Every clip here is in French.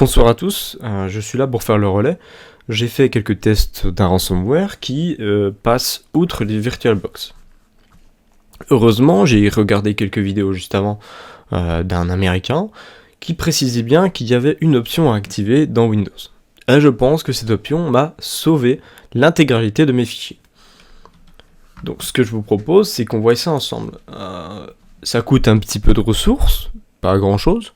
Bonsoir à tous, je suis là pour faire le relais. J'ai fait quelques tests d'un ransomware qui passe outre les VirtualBox. Heureusement, j'ai regardé quelques vidéos juste avant d'un américain qui précisait bien qu'il y avait une option à activer dans Windows. Et je pense que cette option m'a sauvé l'intégralité de mes fichiers. Donc ce que je vous propose, c'est qu'on voit ça ensemble. Ça coûte un petit peu de ressources, pas grand chose,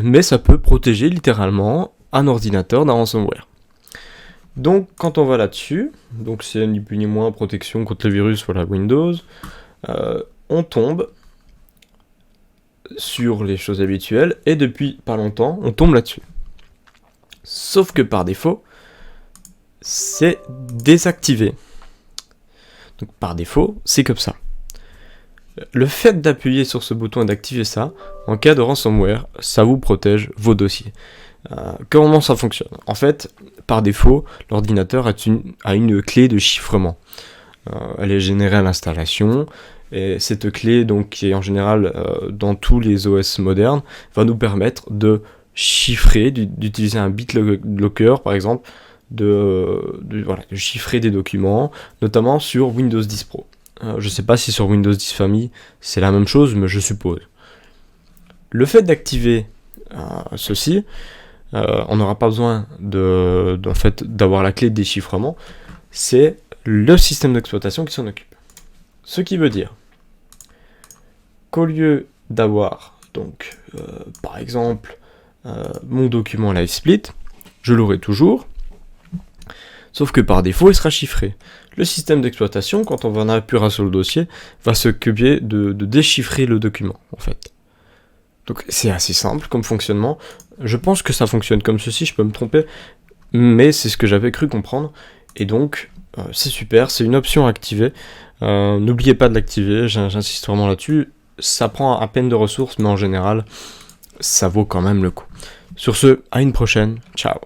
mais ça peut protéger littéralement un ordinateur d'un ransomware. Donc quand on va là-dessus, donc c'est ni plus ni moins protection contre le virus, voilà Windows, on tombe sur les choses habituelles, et depuis pas longtemps, on tombe là-dessus. Sauf que par défaut, c'est désactivé. Donc par défaut, c'est comme ça. Le fait d'appuyer sur ce bouton et d'activer ça, en cas de ransomware, ça vous protège vos dossiers. Comment ça fonctionne ? En fait, par défaut, l'ordinateur a une clé de chiffrement. Elle est générée à l'installation, et cette clé, donc, qui est en général dans tous les OS modernes, va nous permettre de chiffrer, d'utiliser un BitLocker par exemple, de chiffrer des documents, notamment sur Windows 10 Pro. Je ne sais pas si sur Windows 10 Family c'est la même chose, mais je suppose. Le fait d'activer ceci, on n'aura pas besoin d'avoir la clé de déchiffrement, c'est le système d'exploitation qui s'en occupe. Ce qui veut dire qu'au lieu d'avoir, donc, par exemple, mon document LiveSplit, je l'aurai toujours, sauf que par défaut, il sera chiffré. Le système d'exploitation, quand on va appuyer sur le dossier, va s'occuper de déchiffrer le document, en fait. Donc c'est assez simple comme fonctionnement. Je pense que ça fonctionne comme ceci, je peux me tromper, mais c'est ce que j'avais cru comprendre. Et donc, c'est super, c'est une option à activer. N'oubliez pas de l'activer, j'insiste vraiment là-dessus. Ça prend à peine de ressources, mais en général, ça vaut quand même le coup. Sur ce, à une prochaine, ciao.